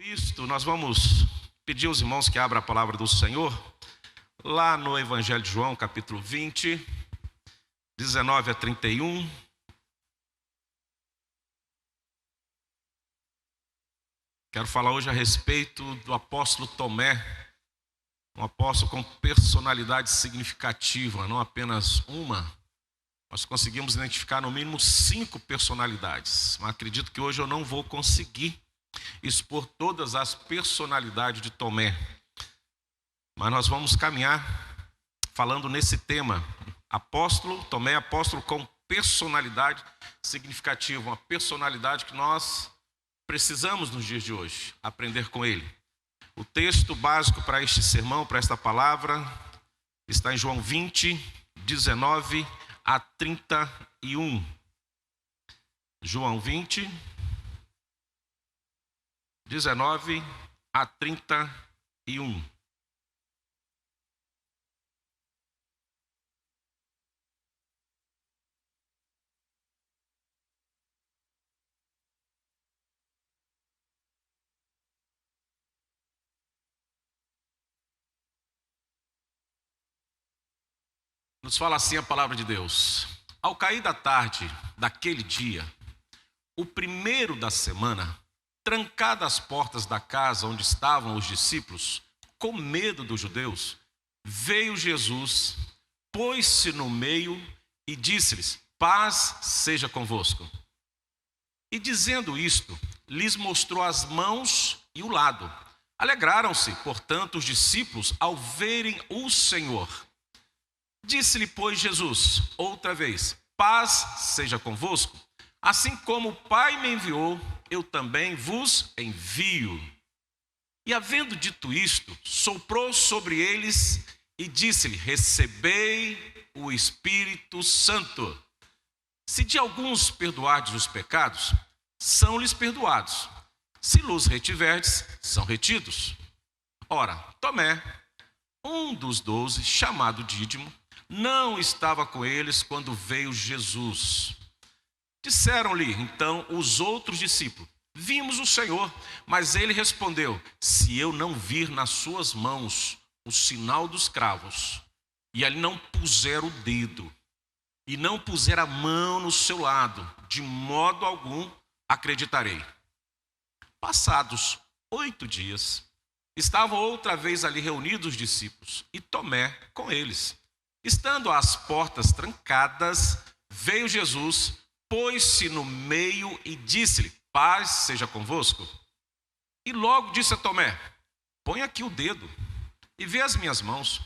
Cristo, nós vamos pedir aos irmãos que abram a palavra do Senhor, lá no Evangelho de João, capítulo 20, 19 a 31. Quero falar hoje a respeito do apóstolo Tomé, um apóstolo com personalidade significativa, não apenas uma. Nós conseguimos identificar no mínimo 5 personalidades, mas acredito que hoje eu não vou conseguir expor todas as personalidades de Tomé. Mas nós vamos caminhar falando nesse tema. Tomé, apóstolo com personalidade significativa, uma personalidade que nós precisamos nos dias de hoje aprender com ele. O texto básico para este sermão, para esta palavra, está em João 20, 19 a 31. João 20, 19 a 31. Nos fala assim a palavra de Deus. Ao cair da tarde daquele dia, o primeiro da semana, trancadas as portas da casa onde estavam os discípulos, com medo dos judeus, veio Jesus, pôs-se no meio e disse-lhes: paz seja convosco. E dizendo isto, lhes mostrou as mãos e o lado. Alegraram-se, portanto, os discípulos ao verem o Senhor. Disse-lhe, pois, Jesus, outra vez: paz seja convosco. Assim como o Pai me enviou, eu também vos envio. E havendo dito isto, soprou sobre eles e disse-lhe: recebei o Espírito Santo. Se de alguns perdoardes os pecados, são-lhes perdoados. Se los retiverdes, são retidos. Ora, Tomé, um dos 12, chamado Dídimo, não estava com eles quando veio Jesus. Disseram-lhe então os outros discípulos: vimos o Senhor. Mas ele respondeu: se eu não vir nas suas mãos o sinal dos cravos, e ali não puser o dedo, e não puser a mão no seu lado, de modo algum acreditarei. Passados 8 dias, estavam outra vez ali reunidos os discípulos, e Tomé com eles. Estando as portas trancadas, veio Jesus, pôs-se no meio e disse-lhe: paz seja convosco. E logo disse a Tomé: põe aqui o dedo e vê as minhas mãos.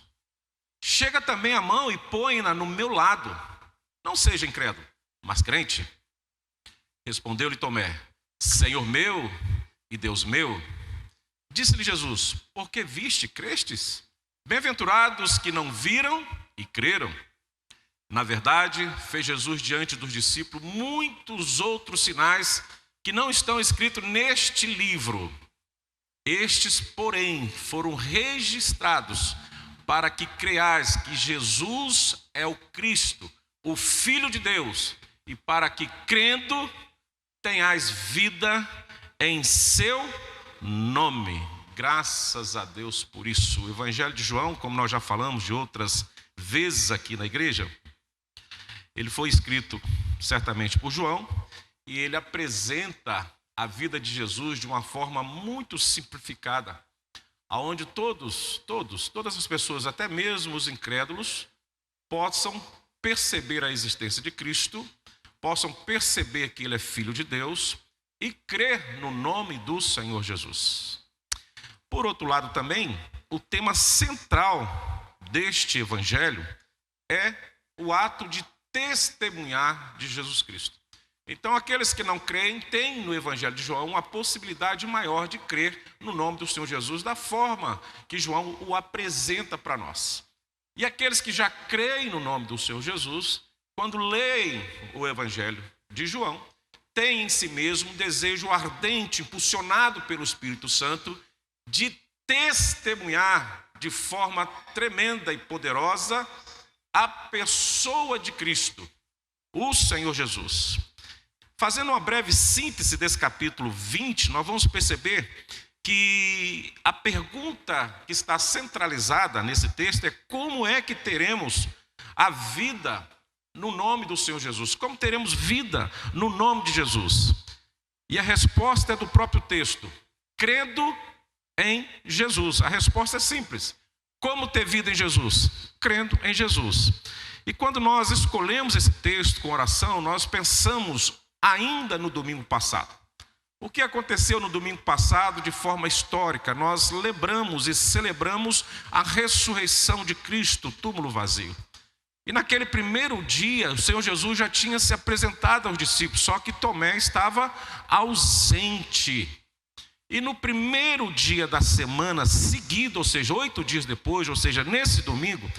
Chega também a mão e põe-na no meu lado. Não seja incrédulo, mas crente. Respondeu-lhe Tomé: Senhor meu e Deus meu. Disse-lhe Jesus: porque viste, crestes? Bem-aventurados que não viram e creram. Na verdade, fez Jesus diante dos discípulos muitos outros sinais que não estão escritos neste livro. Estes, porém, foram registrados para que creiais que Jesus é o Cristo, o Filho de Deus, e para que, crendo, tenhais vida em seu nome. Graças a Deus por isso. O Evangelho de João, como nós já falamos de outras vezes aqui na igreja, ele foi escrito certamente por João, e ele apresenta a vida de Jesus de uma forma muito simplificada, aonde todas as pessoas, até mesmo os incrédulos, possam perceber a existência de Cristo, possam perceber que ele é Filho de Deus e crer no nome do Senhor Jesus. Por outro lado também, o tema central deste evangelho é o ato de testemunhar de Jesus Cristo. Então, aqueles que não creem têm no Evangelho de João uma possibilidade maior de crer no nome do Senhor Jesus, da forma que João o apresenta para nós. E aqueles que já creem no nome do Senhor Jesus, quando leem o Evangelho de João, têm em si mesmo um desejo ardente, impulsionado pelo Espírito Santo, de testemunhar de forma tremenda e poderosa a pessoa de Cristo, o Senhor Jesus. Fazendo uma breve síntese desse capítulo 20, nós vamos perceber que a pergunta que está centralizada nesse texto é: como é que teremos a vida no nome do Senhor Jesus? Como teremos vida no nome de Jesus? E a resposta é do próprio texto: crendo em Jesus. A resposta é simples. Como ter vida em Jesus? Crendo em Jesus. E quando nós escolhemos esse texto com oração, nós pensamos ainda no domingo passado. O que aconteceu no domingo passado de forma histórica? Nós lembramos e celebramos a ressurreição de Cristo, túmulo vazio. E naquele primeiro dia, o Senhor Jesus já tinha se apresentado aos discípulos, só que Tomé estava ausente. E no primeiro dia da semana seguida, ou seja, 8 dias depois, ou seja, nesse domingo,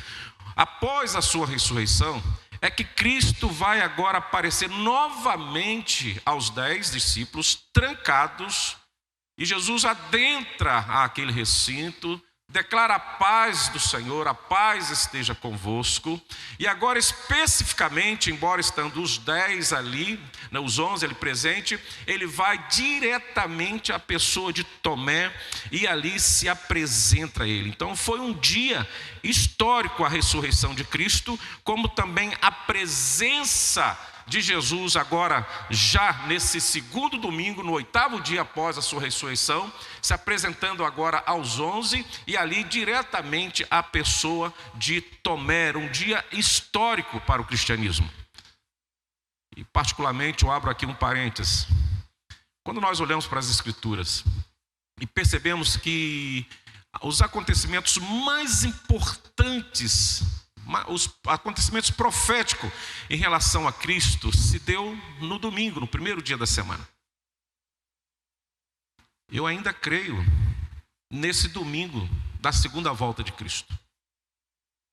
após a sua ressurreição, é que Cristo vai agora aparecer novamente aos 10 discípulos trancados, e Jesus adentra aquele recinto, declara a paz do Senhor, a paz esteja convosco. E agora especificamente, embora estando os 10 ali, os 11 ali presente, ele vai diretamente à pessoa de Tomé e ali se apresenta a ele. Então foi um dia histórico a ressurreição de Cristo, como também a presença de Jesus agora já nesse segundo domingo, no 8º dia após a sua ressurreição, se apresentando agora aos 11 e ali diretamente à pessoa de Tomé. Um dia histórico para o cristianismo. E particularmente eu abro aqui um parênteses. Quando nós olhamos para as Escrituras e percebemos que os acontecimentos mais importantes, os acontecimentos proféticos em relação a Cristo se deu no domingo, no primeiro dia da semana. Eu ainda creio nesse domingo da segunda volta de Cristo.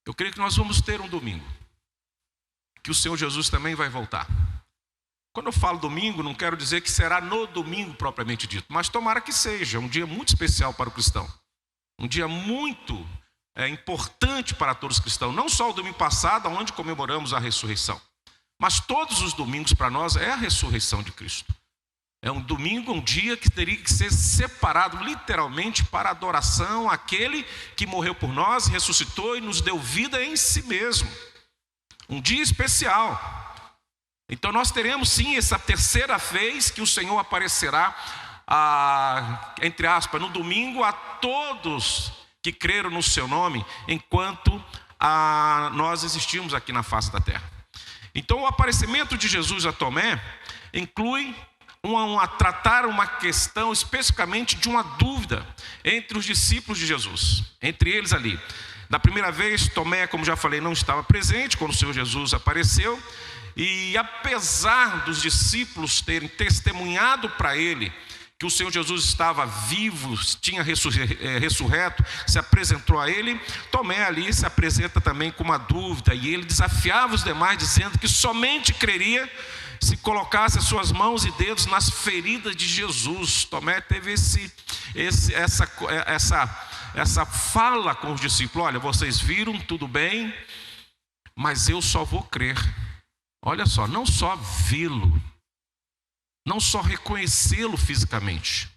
Eu creio que nós vamos ter um domingo, que o Senhor Jesus também vai voltar. Quando eu falo domingo, não quero dizer que será no domingo propriamente dito, mas tomara que seja um dia muito especial para o cristão. Um dia muito importante para todos os cristãos. Não só o domingo passado, onde comemoramos a ressurreição, mas todos os domingos para nós é a ressurreição de Cristo. É um domingo, um dia que teria que ser separado literalmente para adoração àquele que morreu por nós, ressuscitou e nos deu vida em si mesmo. Um dia especial. Então nós teremos sim essa terceira vez que o Senhor aparecerá, entre aspas, no domingo a todos que creram no seu nome, enquanto nós existimos aqui na face da terra. Então o aparecimento de Jesus a Tomé inclui tratar uma questão especificamente de uma dúvida entre os discípulos de Jesus, entre eles ali. Da primeira vez, Tomé, como já falei, não estava presente quando o Senhor Jesus apareceu, e apesar dos discípulos terem testemunhado para ele que o Senhor Jesus estava vivo, tinha ressurreto, se apresentou a ele, Tomé ali se apresenta também com uma dúvida, e ele desafiava os demais dizendo que somente creria se colocasse as suas mãos e dedos nas feridas de Jesus. Tomé teve essa fala com os discípulos: olha, vocês viram, tudo bem, mas eu só vou crer. Olha só, não só vê-lo, não só reconhecê-lo fisicamente,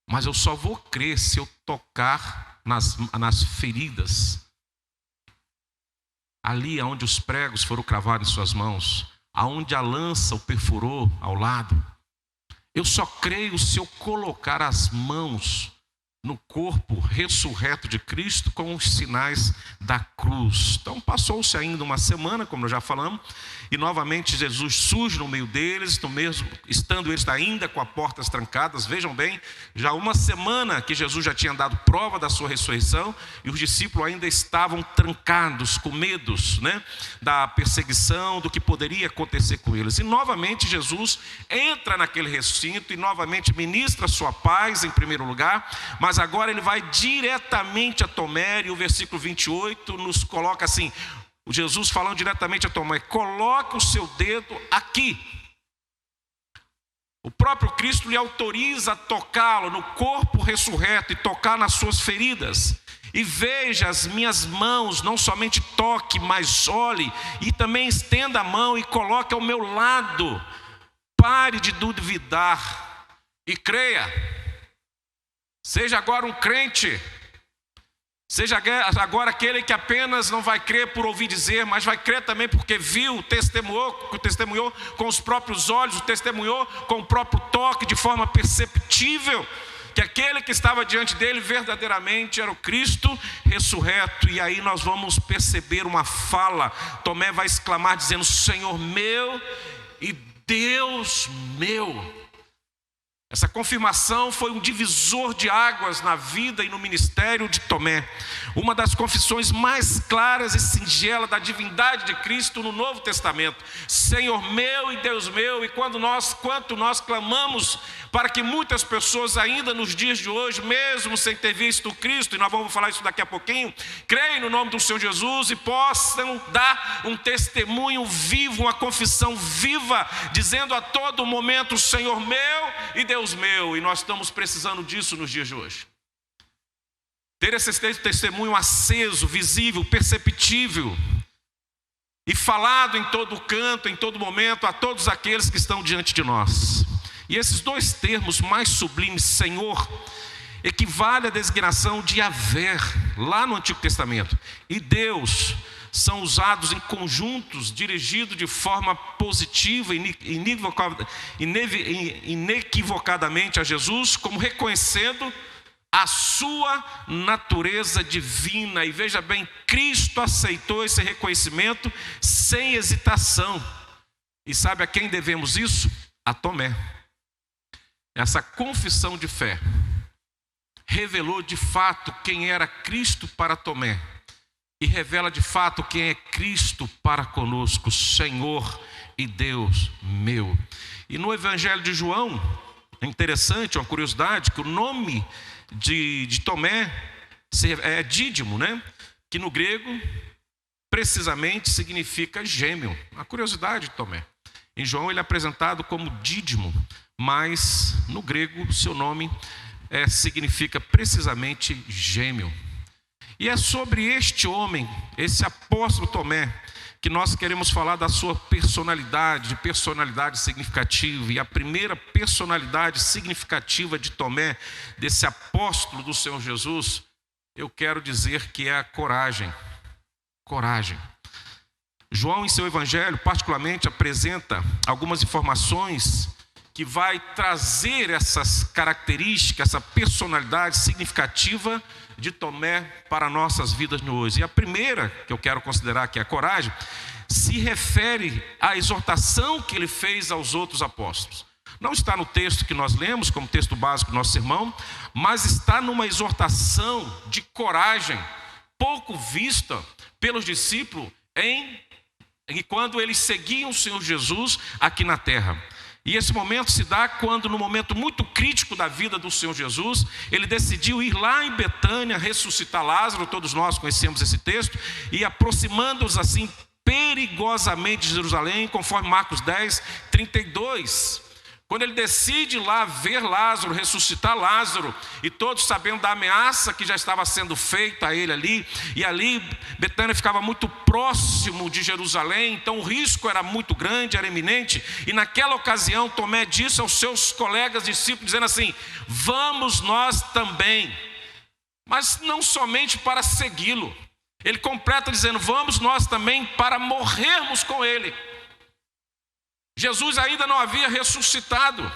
mas eu só vou crer se eu tocar nas feridas, ali onde os pregos foram cravados em suas mãos, aonde a lança o perfurou ao lado. Eu só creio se eu colocar as mãos no corpo ressurreto de Cristo com os sinais da cruz. Então passou-se ainda uma semana, como nós já falamos, e novamente Jesus surge no meio deles, estando eles ainda com as portas trancadas. Vejam bem, já uma semana que Jesus já tinha dado prova da sua ressurreição, e os discípulos ainda estavam trancados, com medos, da perseguição, do que poderia acontecer com eles. E novamente Jesus entra naquele recinto e novamente ministra a sua paz em primeiro lugar, mas agora ele vai diretamente a Tomé, e o versículo 28 nos coloca assim, Jesus falando diretamente a Tomé: coloque o seu dedo aqui. O próprio Cristo lhe autoriza a tocá-lo no corpo ressurreto e tocar nas suas feridas. E veja as minhas mãos, não somente toque, mas olhe, e também estenda a mão e coloque ao meu lado. Pare de duvidar e creia. Seja agora um crente. Seja agora aquele que apenas não vai crer por ouvir dizer, mas vai crer também porque viu, testemunhou com os próprios olhos, testemunhou com o próprio toque, de forma perceptível, que aquele que estava diante dele verdadeiramente era o Cristo ressurreto. E aí nós vamos perceber uma fala. Tomé vai exclamar dizendo: Senhor meu e Deus meu. Essa confirmação foi um divisor de águas na vida e no ministério de Tomé. Uma das confissões mais claras e singelas da divindade de Cristo no Novo Testamento. Senhor meu e Deus meu. E quanto nós clamamos para que muitas pessoas ainda nos dias de hoje, mesmo sem ter visto Cristo, e nós vamos falar isso daqui a pouquinho, creem no nome do Senhor Jesus e possam dar um testemunho vivo, uma confissão viva, dizendo a todo momento: Senhor meu e Deus meu. E nós estamos precisando disso nos dias de hoje. Ter esse testemunho aceso, visível, perceptível e falado em todo canto, em todo momento, a todos aqueles que estão diante de nós. E esses dois termos mais sublimes, Senhor, equivale à designação de Yahvé, lá no Antigo Testamento, e Deus são usados em conjuntos, dirigidos de forma positiva e inequivocadamente a Jesus, como reconhecendo a sua natureza divina. E veja bem, Cristo aceitou esse reconhecimento sem hesitação. E sabe a quem devemos isso? A Tomé. Essa confissão de fé revelou de fato quem era Cristo para Tomé e revela de fato quem é Cristo para conosco, Senhor e Deus meu. E no Evangelho de João, é interessante, uma curiosidade, que o nome de Tomé é Dídimo, né? Que no grego precisamente significa gêmeo. A curiosidade de Tomé. Em João ele é apresentado como Dídimo, mas no grego seu nome significa precisamente gêmeo. E é sobre este homem, esse apóstolo Tomé, que nós queremos falar da sua personalidade, de personalidade significativa. E a primeira personalidade significativa de Tomé, desse apóstolo do Senhor Jesus, eu quero dizer que é a coragem. Coragem. João, em seu evangelho, particularmente, apresenta algumas informações que vai trazer essas características, essa personalidade significativa de Tomé para nossas vidas de hoje. E a primeira que eu quero considerar, que é a coragem, se refere à exortação que ele fez aos outros apóstolos. Não está no texto que nós lemos, como texto básico do nosso sermão, mas está numa exortação de coragem, pouco vista pelos discípulos quando eles seguiam o Senhor Jesus aqui na terra. E esse momento se dá quando, no momento muito crítico da vida do Senhor Jesus, ele decidiu ir lá em Betânia ressuscitar Lázaro. Todos nós conhecemos esse texto. E aproximando-os assim perigosamente de Jerusalém, conforme Marcos 10, 32. Quando ele decide ir lá ver Lázaro, ressuscitar Lázaro, e todos sabendo da ameaça que já estava sendo feita a ele ali, e ali Betânia ficava muito próximo de Jerusalém, então o risco era muito grande, era iminente, e naquela ocasião Tomé disse aos seus colegas discípulos, dizendo assim: vamos nós também, mas não somente para segui-lo. Ele completa dizendo: vamos nós também para morrermos com ele. Jesus ainda não havia ressuscitado,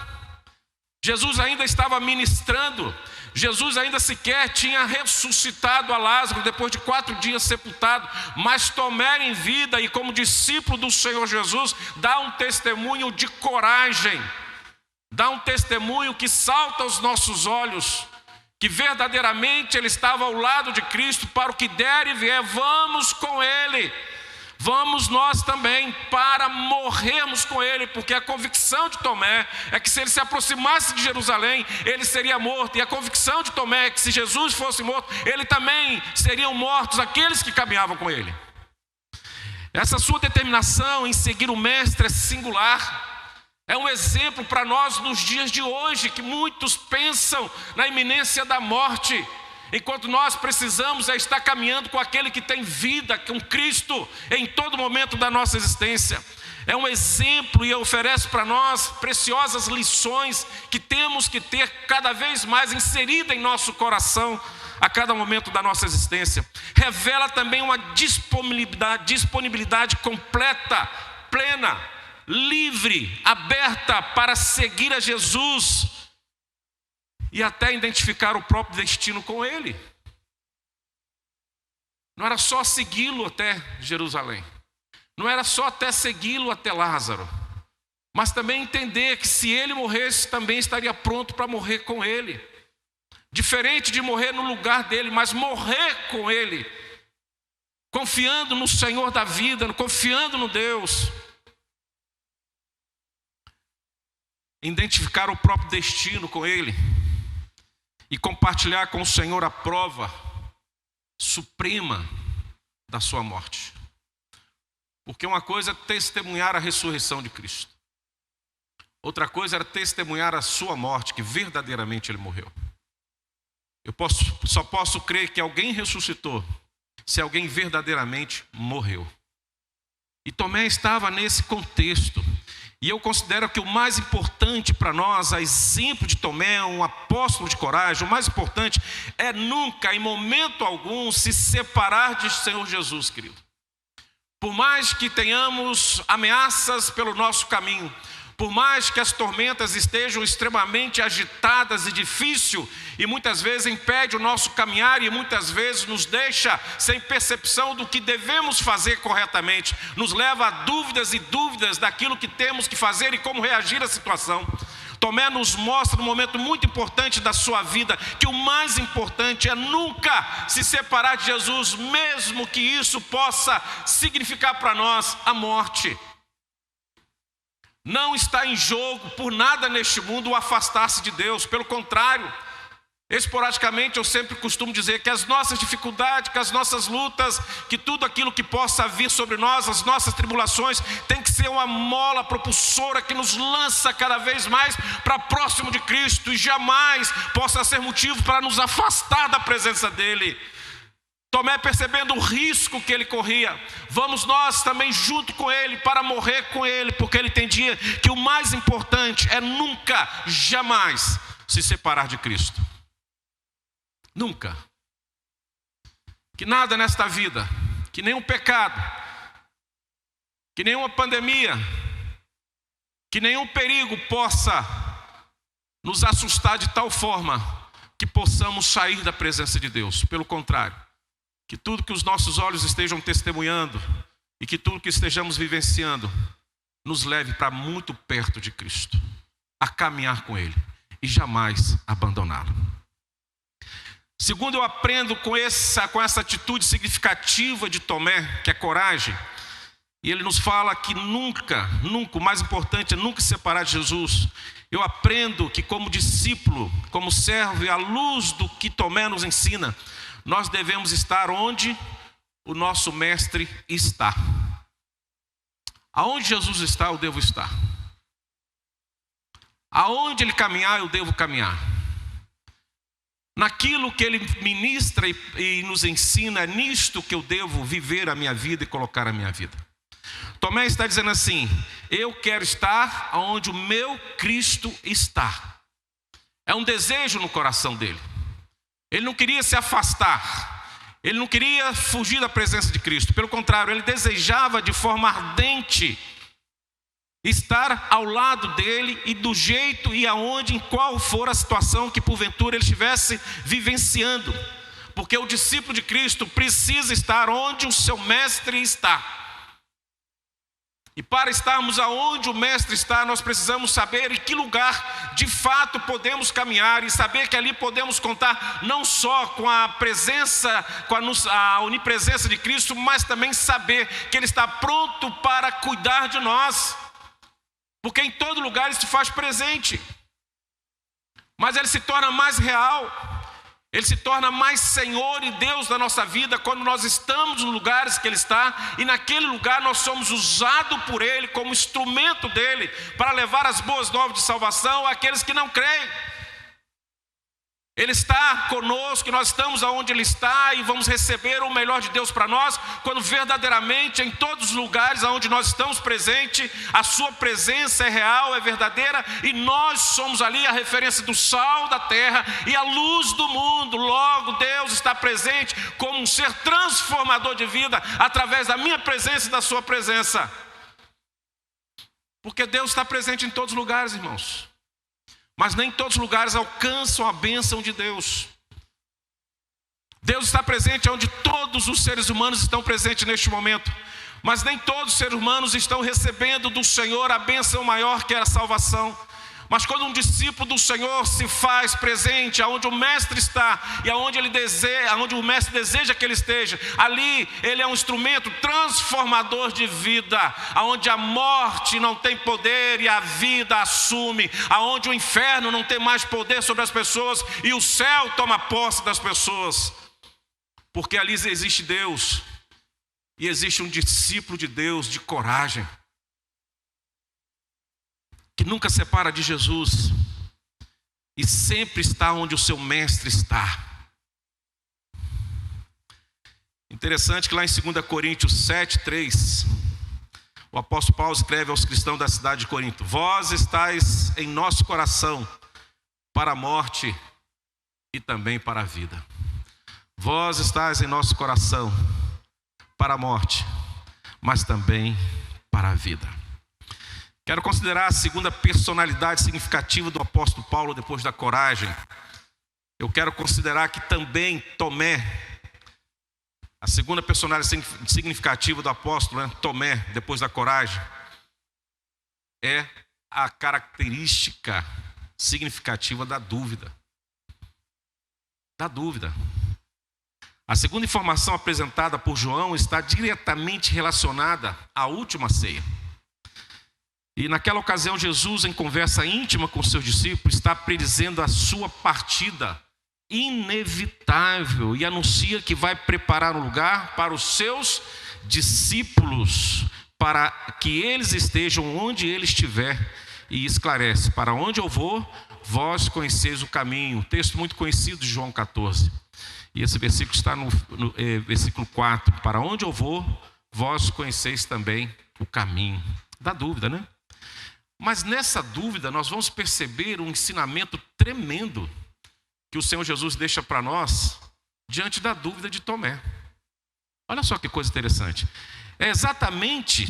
Jesus ainda estava ministrando, Jesus ainda sequer tinha ressuscitado a Lázaro depois de 4 dias sepultado, mas Tomé em vida e como discípulo do Senhor Jesus dá um testemunho de coragem, dá um testemunho que salta aos nossos olhos, que verdadeiramente ele estava ao lado de Cristo para o que der e vier, vamos com ele. Vamos nós também para morrermos com ele, porque a convicção de Tomé é que se ele se aproximasse de Jerusalém, ele seria morto. E a convicção de Tomé é que se Jesus fosse morto, ele também seriam mortos aqueles que caminhavam com ele. Essa sua determinação em seguir o mestre é singular. É um exemplo para nós nos dias de hoje, que muitos pensam na iminência da morte. enquanto nós precisamos estar caminhando com aquele que tem vida, com Cristo, em todo momento da nossa existência. É um exemplo e oferece para nós preciosas lições que temos que ter cada vez mais inserida em nosso coração a cada momento da nossa existência. Revela também uma disponibilidade completa, plena, livre, aberta para seguir a Jesus e até identificar o próprio destino com Ele. Não era só segui-lo até Jerusalém, não era só até segui-lo até Lázaro, mas também entender que se ele morresse, também estaria pronto para morrer com ele. Diferente de morrer no lugar dele, mas morrer com ele, confiando no Senhor da vida, confiando no Deus. Identificar o próprio destino com ele e compartilhar com o Senhor a prova suprema da sua morte. Porque uma coisa é testemunhar a ressurreição de Cristo, outra coisa era testemunhar a sua morte, que verdadeiramente ele morreu. Só posso crer que alguém ressuscitou se alguém verdadeiramente morreu. E Tomé estava nesse contexto. E eu considero que o mais importante para nós, a exemplo de Tomé, um apóstolo de coragem, o mais importante é nunca, em momento algum, se separar de Senhor Jesus, querido. Por mais que tenhamos ameaças pelo nosso caminho, por mais que as tormentas estejam extremamente agitadas e difíceis, e muitas vezes impede o nosso caminhar e muitas vezes nos deixa sem percepção do que devemos fazer corretamente, nos leva a dúvidas e dúvidas daquilo que temos que fazer e como reagir à situação. Tomé nos mostra num momento muito importante da sua vida que o mais importante é nunca se separar de Jesus, mesmo que isso possa significar para nós a morte. Não está em jogo por nada neste mundo o afastar-se de Deus, pelo contrário. Esporadicamente eu sempre costumo dizer que as nossas dificuldades, que as nossas lutas, que tudo aquilo que possa vir sobre nós, as nossas tribulações, tem que ser uma mola propulsora que nos lança cada vez mais para próximo de Cristo e jamais possa ser motivo para nos afastar da presença dEle. Tomé, percebendo o risco que ele corria, vamos nós também junto com ele para morrer com ele, porque ele entendia que o mais importante é nunca, jamais se separar de Cristo. Nunca. Que nada nesta vida, que nenhum pecado, que nenhuma pandemia, que nenhum perigo possa nos assustar de tal forma que possamos sair da presença de Deus. Pelo contrário, que tudo que os nossos olhos estejam testemunhando e que tudo que estejamos vivenciando nos leve para muito perto de Cristo, a caminhar com Ele e jamais abandoná-lo. Segundo, eu aprendo com essa atitude significativa de Tomé, que é coragem, e ele nos fala que nunca, o mais importante é nunca se separar de Jesus. Eu aprendo que como discípulo, como servo e à luz do que Tomé nos ensina, nós devemos estar onde o nosso mestre está. Aonde Jesus está, eu devo estar. Aonde ele caminhar, eu devo caminhar. Naquilo que ele ministra e nos ensina, é nisto que eu devo viver a minha vida e colocar a minha vida. Tomé está dizendo assim: eu quero estar onde o meu Cristo está. É um desejo no coração dele. Ele não queria se afastar, ele não queria fugir da presença de Cristo. Pelo contrário, ele desejava de forma ardente estar ao lado dele e do jeito e aonde, em qual for a situação que porventura ele estivesse vivenciando. Porque o discípulo de Cristo precisa estar onde o seu mestre está. E para estarmos aonde o mestre está, nós precisamos saber em que lugar de fato podemos caminhar e saber que ali podemos contar não só com a presença, com a onipresença de Cristo, mas também saber que Ele está pronto para cuidar de nós. Porque em todo lugar Ele se faz presente. Mas Ele se torna mais real. Ele se torna mais Senhor e Deus da nossa vida quando nós estamos nos lugares que Ele está, e naquele lugar nós somos usados por Ele como instrumento dEle para levar as boas novas de salvação àqueles que não creem. Ele está conosco, nós estamos aonde Ele está e vamos receber o melhor de Deus para nós, quando verdadeiramente em todos os lugares aonde nós estamos presentes, a sua presença é real, é verdadeira, e nós somos ali a referência do sal da terra e a luz do mundo. Logo, Deus está presente como um ser transformador de vida, através da minha presença e da sua presença. Porque Deus está presente em todos os lugares, irmãos. Mas nem todos os lugares alcançam a bênção de Deus. Deus está presente onde todos os seres humanos estão presentes neste momento. Mas nem todos os seres humanos estão recebendo do Senhor a bênção maior, que é a salvação. Mas quando um discípulo do Senhor se faz presente aonde o mestre está e aonde ele deseja, aonde o mestre deseja que ele esteja, ali ele é um instrumento transformador de vida, aonde a morte não tem poder e a vida assume, aonde o inferno não tem mais poder sobre as pessoas e o céu toma posse das pessoas, porque ali existe Deus e existe um discípulo de Deus de coragem, que nunca separa de Jesus e sempre está onde o seu mestre está. Interessante que lá em 2 Coríntios 7:3, o apóstolo Paulo escreve aos cristãos da cidade de Corinto: vós estáis em nosso coração para a morte e também para a vida. Vós estáis em nosso coração para a morte, mas também para a vida. Quero considerar a segunda personalidade significativa do apóstolo Paulo depois da coragem. Eu quero considerar que também Tomé, a segunda personalidade significativa do apóstolo, Tomé, depois da coragem, é a característica significativa da dúvida. Da dúvida. A segunda informação apresentada por João está diretamente relacionada à última ceia. E naquela ocasião, Jesus, em conversa íntima com seus discípulos, está predizendo a sua partida inevitável e anuncia que vai preparar um lugar para os seus discípulos, para que eles estejam onde ele estiver, e esclarece: para onde eu vou, vós conheceis o caminho. Um texto muito conhecido de João 14. E esse versículo está no versículo 4. Para onde eu vou, vós conheceis também o caminho. Dá dúvida, né? Mas nessa dúvida nós vamos perceber um ensinamento tremendo que o Senhor Jesus deixa para nós diante da dúvida de Tomé. Olha só que coisa interessante. É exatamente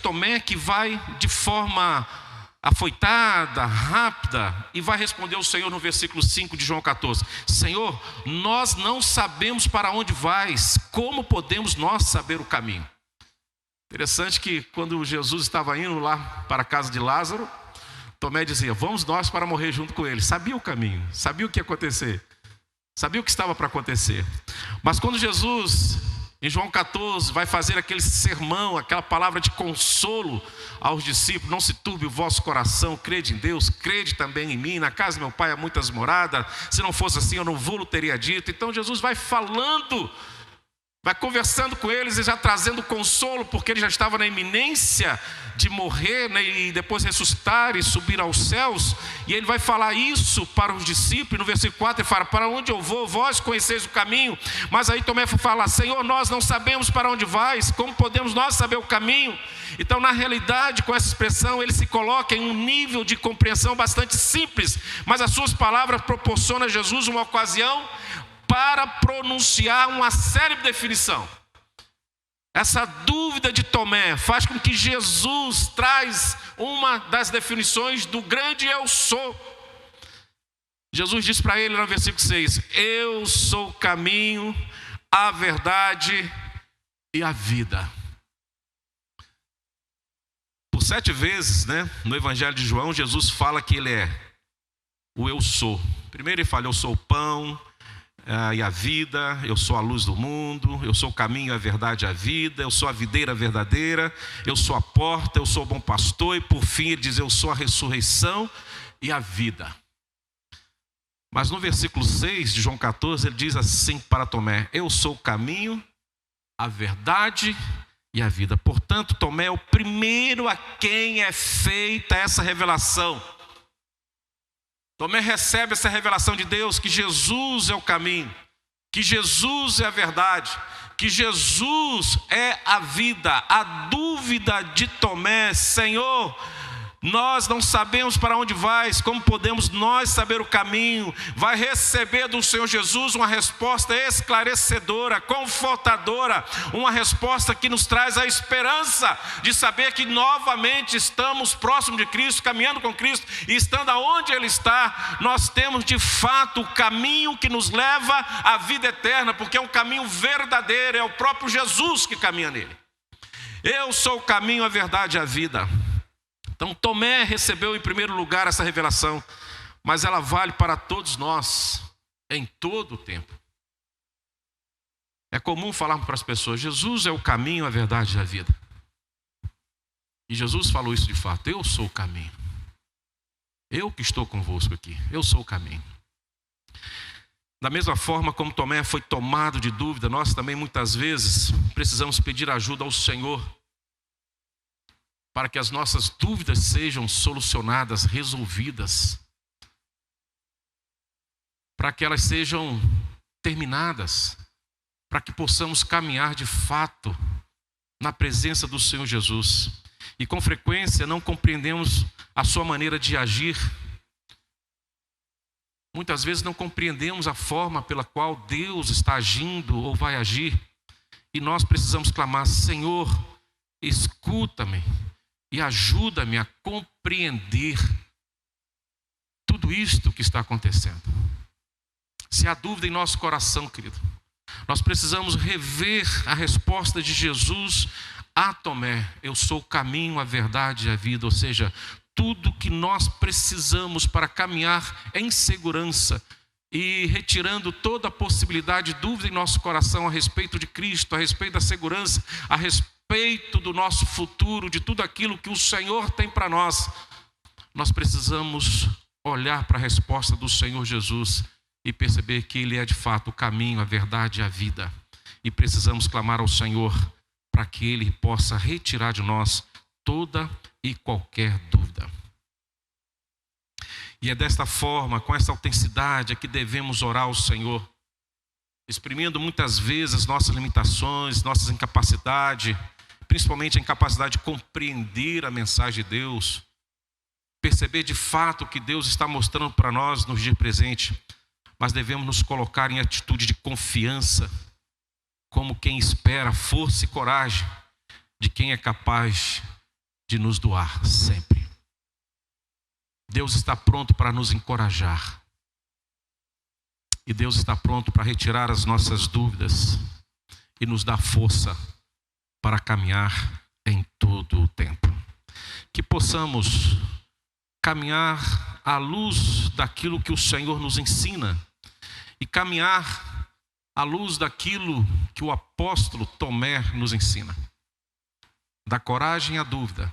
Tomé que vai de forma afoitada, rápida, e vai responder ao Senhor no versículo 5 de João 14: Senhor, nós não sabemos para onde vais, como podemos nós saber o caminho? Interessante que quando Jesus estava indo lá para a casa de Lázaro, Tomé dizia: vamos nós para morrer junto com ele. Sabia o caminho, sabia o que ia acontecer, sabia o que estava para acontecer. Mas quando Jesus, em João 14, vai fazer aquele sermão, aquela palavra de consolo aos discípulos: não se turbe o vosso coração, crede em Deus, crede também em mim, na casa do meu pai há muitas moradas, se não fosse assim eu não vou-lo teria dito. Então Jesus vai falando, vai conversando com eles e já trazendo consolo, porque ele já estava na iminência de morrer, né, e depois ressuscitar e subir aos céus. E ele vai falar isso para os discípulos. No versículo 4 ele fala: para onde eu vou, vós conheceis o caminho. Mas aí Tomé fala: Senhor, nós não sabemos para onde vais, como podemos nós saber o caminho? Então, na realidade, com essa expressão, ele se coloca em um nível de compreensão bastante simples, mas as suas palavras proporcionam a Jesus uma ocasião para pronunciar uma séria definição. Essa dúvida de Tomé faz com que Jesus traz uma das definições do grande eu sou. Jesus diz para ele no versículo 6: eu sou o caminho, a verdade e a vida. Por 7 vezes, né, no Evangelho de João, Jesus fala que ele é o eu sou. Primeiro ele fala: eu sou o pão e a vida, eu sou a luz do mundo, eu sou o caminho, a verdade e a vida, eu sou a videira verdadeira, eu sou a porta, eu sou o bom pastor, e por fim ele diz: eu sou a ressurreição e a vida. Mas no versículo 6 de João 14 ele diz assim para Tomé: eu sou o caminho, a verdade e a vida. Portanto, Tomé é o primeiro a quem é feita essa revelação. Tomé recebe essa revelação de Deus, que Jesus é o caminho, que Jesus é a verdade, que Jesus é a vida. A dúvida de Tomé: Senhor, nós não sabemos para onde vais, como podemos nós saber o caminho? Vai receber do Senhor Jesus uma resposta esclarecedora, confortadora, uma resposta que nos traz a esperança de saber que novamente estamos próximos de Cristo, caminhando com Cristo, e estando aonde Ele está, nós temos de fato o caminho que nos leva à vida eterna, porque é um caminho verdadeiro, é o próprio Jesus que caminha nele. Eu sou o caminho, a verdade e a vida. Então Tomé recebeu em primeiro lugar essa revelação, mas ela vale para todos nós, em todo o tempo. É comum falarmos para as pessoas: Jesus é o caminho, a verdade e a vida. E Jesus falou isso de fato: eu sou o caminho. Eu que estou convosco aqui, eu sou o caminho. Da mesma forma como Tomé foi tomado de dúvida, nós também muitas vezes precisamos pedir ajuda ao Senhor, para que as nossas dúvidas sejam solucionadas, resolvidas, para que elas sejam terminadas, para que possamos caminhar de fato na presença do Senhor Jesus. E com frequência não compreendemos a sua maneira de agir. Muitas vezes não compreendemos a forma pela qual Deus está agindo ou vai agir. E nós precisamos clamar: Senhor, escuta-me e ajuda-me a compreender tudo isto que está acontecendo. Se há dúvida em nosso coração, querido, nós precisamos rever a resposta de Jesus a Tomé: eu sou o caminho, a verdade e a vida. Ou seja, tudo que nós precisamos para caminhar em segurança e retirando toda a possibilidade de dúvida em nosso coração a respeito de Cristo, a respeito da segurança, a respeito do nosso futuro, de tudo aquilo que o Senhor tem para nós. Nós precisamos olhar para a resposta do Senhor Jesus e perceber que Ele é de fato o caminho, a verdade e a vida. E precisamos clamar ao Senhor para que Ele possa retirar de nós toda e qualquer dúvida. E é desta forma, com essa autenticidade, que devemos orar ao Senhor, exprimindo muitas vezes nossas limitações, nossas incapacidades, principalmente a incapacidade de compreender a mensagem de Deus, perceber de fato o que Deus está mostrando para nós no dia presente, mas devemos nos colocar em atitude de confiança, como quem espera força e coragem de quem é capaz de nos doar sempre. Deus está pronto para nos encorajar. E Deus está pronto para retirar as nossas dúvidas e nos dar força para caminhar em todo o tempo. Que possamos caminhar à luz daquilo que o Senhor nos ensina e caminhar à luz daquilo que o apóstolo Tomé nos ensina. Da coragem à dúvida,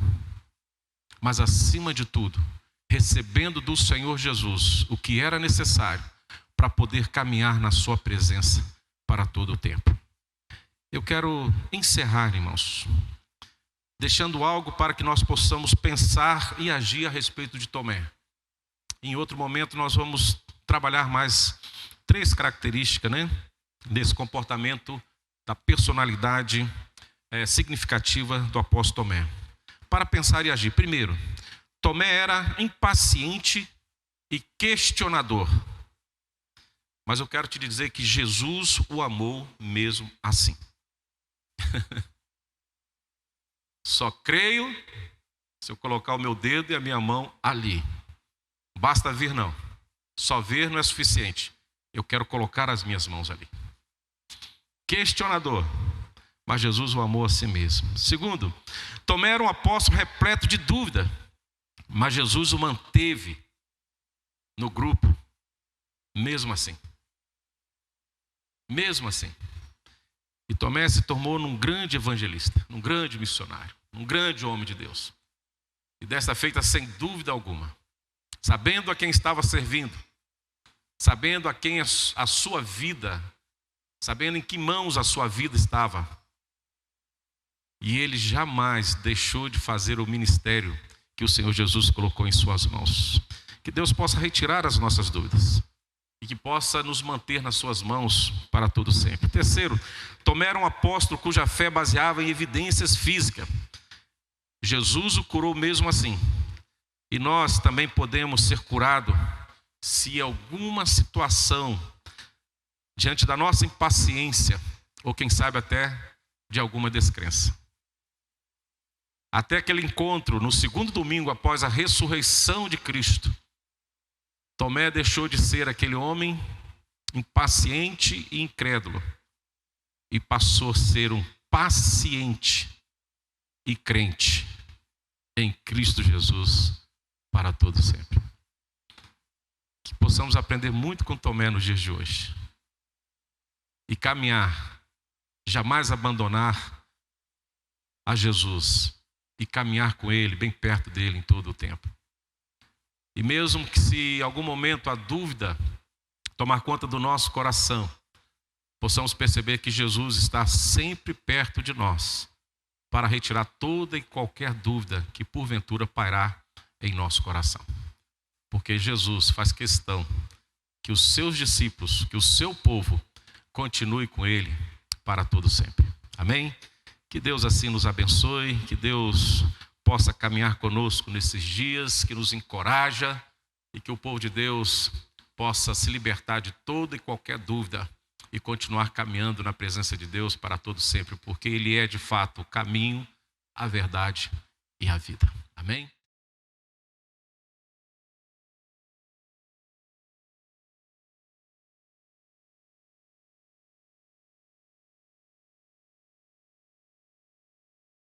mas acima de tudo, recebendo do Senhor Jesus o que era necessário para poder caminhar na sua presença para todo o tempo. Eu quero encerrar, irmãos, deixando algo para que nós possamos pensar e agir a respeito de Tomé. Em outro momento nós vamos trabalhar mais 3 características, desse comportamento, da personalidade significativa do apóstolo Tomé. Para pensar e agir. Primeiro, Tomé era impaciente e questionador. Mas eu quero te dizer que Jesus o amou mesmo assim. Só creio se eu colocar o meu dedo e a minha mão ali. Basta ver não. Só ver não é suficiente. Eu quero colocar as minhas mãos ali. Questionador. Mas Jesus o amou a si mesmo. Segundo, Tomé era um apóstolo repleto de dúvida. Mas Jesus o manteve no grupo. Mesmo assim. Mesmo assim. E Tomé se tornou num grande evangelista, num grande missionário, num grande homem de Deus. E desta feita, sem dúvida alguma, sabendo a quem estava servindo, sabendo a quem a sua vida, sabendo em que mãos a sua vida estava. E ele jamais deixou de fazer o ministério que o Senhor Jesus colocou em suas mãos. que Deus possa retirar as nossas dúvidas e que possa nos manter nas suas mãos para todo sempre. Terceiro, Tomé era um apóstolo cuja fé baseava em evidências físicas. Jesus o curou mesmo assim. E nós também podemos ser curados se alguma situação, diante da nossa impaciência, ou quem sabe até de alguma descrença. Até aquele encontro, no segundo domingo após a ressurreição de Cristo, Tomé deixou de ser aquele homem impaciente e incrédulo e passou a ser um paciente e crente em Cristo Jesus para todo sempre. Que possamos aprender muito com Tomé nos dias de hoje e caminhar, jamais abandonar a Jesus e caminhar com Ele, bem perto dele em todo o tempo. E mesmo que se em algum momento a dúvida tomar conta do nosso coração, possamos perceber que Jesus está sempre perto de nós para retirar toda e qualquer dúvida que porventura pairar em nosso coração. Porque Jesus faz questão que os seus discípulos, que o seu povo continue com Ele para todo sempre. Amém? Que Deus assim nos abençoe, que Deus possa caminhar conosco nesses dias, que nos encoraja e que o povo de Deus possa se libertar de toda e qualquer dúvida e continuar caminhando na presença de Deus para todo sempre, porque Ele é de fato o caminho, a verdade e a vida. Amém?